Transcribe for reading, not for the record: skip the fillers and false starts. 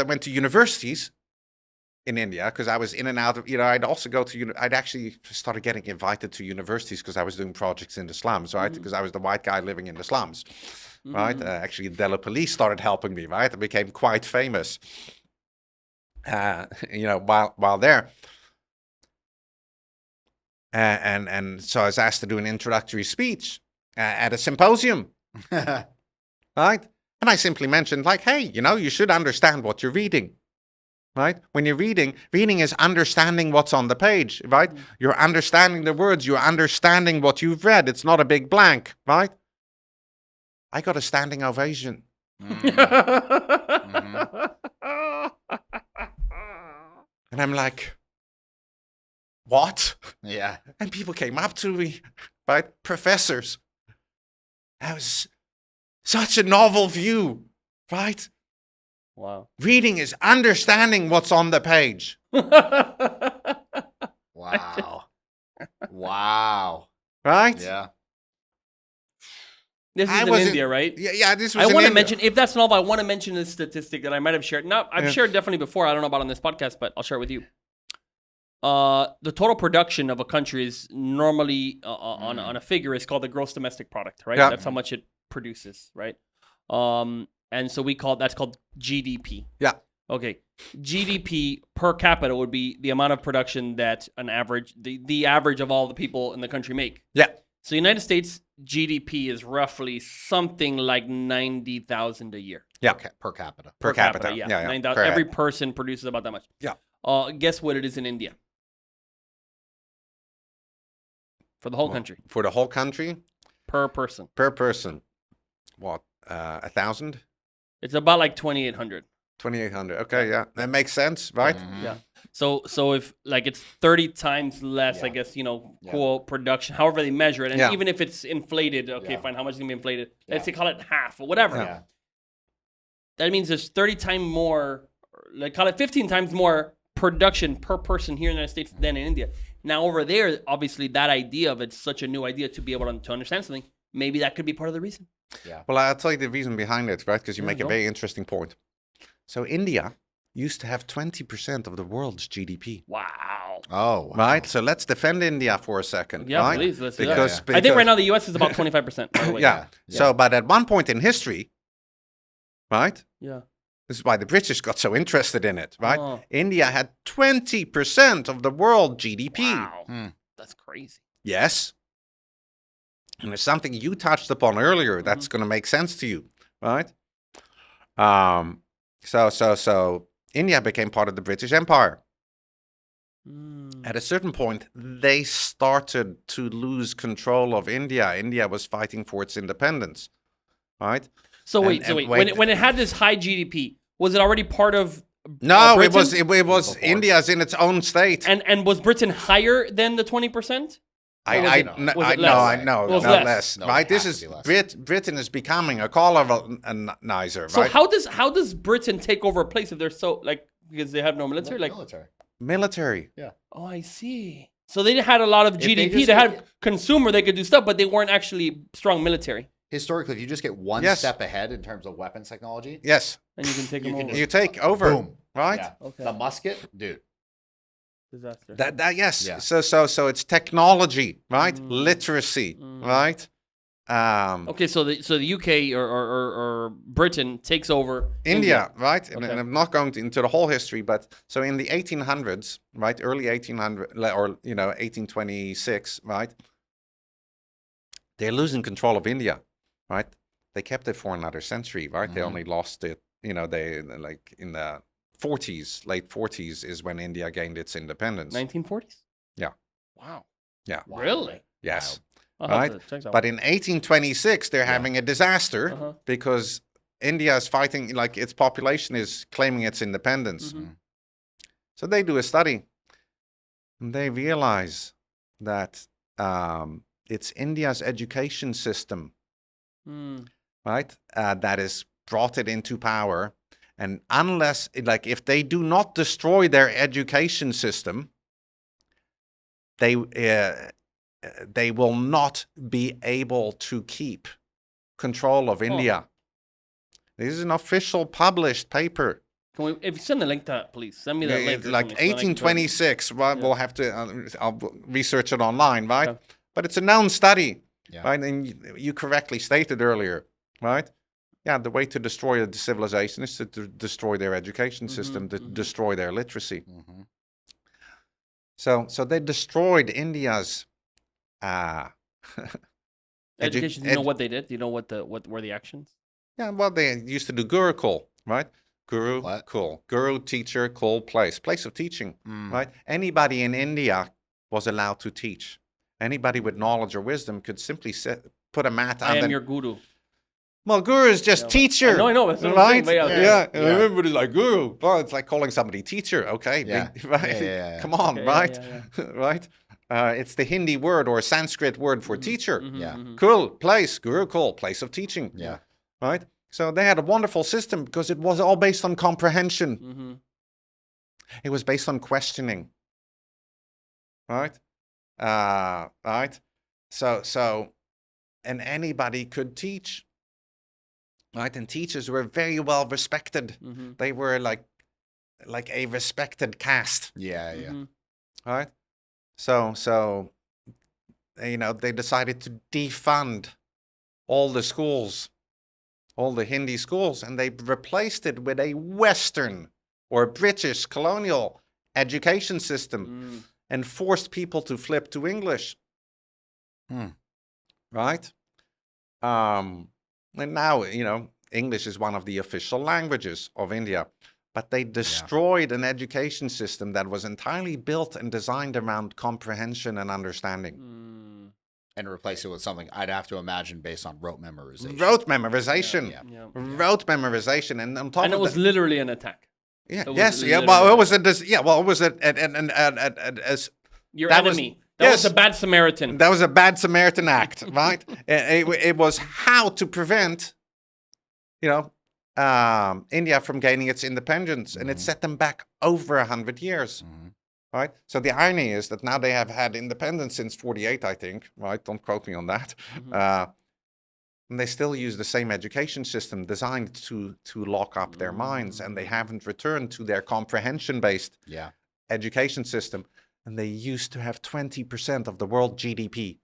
I went to universities in India because I was in and out of, I'd also go to, I'd actually started getting invited to universities because I was doing projects in the slums, right? Because I was the white guy living in the slums, right? Actually, the Delhi police started helping me, right? I became quite famous, while there. And so I was asked to do an introductory speech at a symposium, right? And I simply mentioned, like, hey, you should understand what you're reading, right? When you're reading is understanding what's on the page, right? You're understanding the words, you're understanding what you've read. It's not a big blank, right? I got a standing ovation. And I'm like, what? Yeah. And people came up to me, right? Professors. That was such a novel view, right? Wow. Reading is understanding what's on the page. Wow. Wow. Right? Yeah. This is in India, right? Yeah, this was I in want to India. mention, if that's novel, I want to mention this statistic that I might have shared. No, I've shared definitely before. I don't know about on this podcast, but I'll share it with you. The total production of a country is normally on a figure is called the gross domestic product, right? Yeah. That's how much it produces, right? And so that's called GDP. Yeah. Okay. GDP per capita would be the amount of production that the average of all the people in the country make. Yeah. So United States GDP is roughly something like 90,000 a year. Yeah. Okay. Per capita. Per capita. Yeah. Yeah. 9,000. Every person produces about that much. Yeah. Guess what it is in India? For the whole country. For the whole country? Per person. Per person. What? 1,000? It's about like 2,800. 2,800. Okay, yeah. That makes sense, right? Yeah. So if like it's 30 times less, I guess, quote production, however they measure it. And even if it's inflated, okay, fine, how much is going to be inflated? Let's say call it half or whatever. Yeah. That means there's 30 times more, like call it 15 times more production per person here in the United States than in India. Now over there, obviously that idea of it's such a new idea to be able to understand something, maybe that could be part of the reason. Yeah. Well, I'll tell you the reason behind it, right? Because you make a very interesting point. So India used to have 20% of the world's GDP. Wow. Oh, wow. Right? So let's defend India for a second. Yeah, right? please. Let's do because, that. I think right now the U.S. is about 25%. By the way. Yeah. So, but at one point in history, right? Yeah. This is why the British got so interested in it, right? Oh. India had 20% of the world GDP. Wow. That's crazy. Yes. And there's something you touched upon earlier that's going to make sense to you, right? So India became part of the British Empire. At a certain point, they started to lose control of India. India was fighting for its independence, right? So wait. When it had this high GDP, was it already part of No, Britain? it was India's in its own state. And was Britain higher than the 20%? No, less. No, right? it This has is to be less. Britain is becoming a colonizer, So right? how does Britain take over a place if they're so because they have no military? Military. Yeah. Oh, I see. So they had a lot of they GDP. just They get- had consumer. They could do stuff, but they weren't actually strong military. Historically, if you just get one Yes. step ahead in terms of weapons technology, Yes, And you can take them over. you take over, boom. right? Yeah. Okay. The musket, dude. Disaster. That yes. Yeah. So it's technology, right? Literacy, right? Okay, so the UK or Britain takes over India, right? And Okay. I'm not going into the whole history, but so in the 1800s, right, early 1800 or 1826, right? They're losing control of India, right? They kept it for another century, right? They only lost it, they like in the 40s, late 40s is when India gained its independence. 1940s. Yeah. Wow. Yeah. Really? Yes. I'll have Right? to check that But in 1826, they're having a disaster Uh-huh. because India is fighting, like its population is claiming its independence. So they do a study and they realize that it's India's education system, right, that has brought it into power. And unless, like, if they do not destroy their education system, they will not be able to keep control of India. This is an official published paper. If you send the link to that, please send me that link. Like 1826. Well, we'll have to. I'll research it online, right? Okay. But it's a known study, Yeah. right? And you correctly stated earlier, right? Yeah, the way to destroy the civilization is to destroy their education system, to destroy their literacy. Mm-hmm. So they destroyed India's Education. Do you know what they did? Do you know what were the actions? Yeah, well, they used to do Gurukul, right? Guru, What? Kul. Guru, teacher, Kul, place of teaching, right? Anybody in India was allowed to teach. Anybody with knowledge or wisdom could simply put a mat on. I am your guru. Well, guru is just teacher. I know. That's what right? I'm saying, Yeah. Everybody's like guru. Well, it's like calling somebody teacher. Okay, Yeah. right? Yeah. Come on, Okay, right? yeah. Right? It's the Hindi word or Sanskrit word for teacher. Yeah. Kul, place, Guru Kul, place of teaching. Yeah. Right? So they had a wonderful system because it was all based on comprehension. It was based on questioning. Right? Right? So, and anybody could teach. Right? And teachers were very well respected. They were like a respected caste. Yeah. Right? So, they decided to defund all the schools, all the Hindi schools, and they replaced it with a Western or British colonial education system and forced people to flip to English. Right? And now, English is one of the official languages of India. But they destroyed an education system that was entirely built and designed around comprehension and understanding. And replace it with something I'd have to imagine based on rote memorization. Rote memorization. Yeah. Rote memorization. And on top And of it was that, literally an attack. Yeah. It Yes. was Yeah. literally Well, it was it was your that was- enemy. That was yes. a bad Samaritan. That was a bad Samaritan act, right? It was how to prevent, India from gaining its independence, and it set them back over 100 years, right? So the irony is that now they have had independence since 48, I think, right? Don't quote me on that. And they still use the same education system designed to lock up their minds, and they haven't returned to their comprehension-based education system. And they used to have 20% of the world GDP.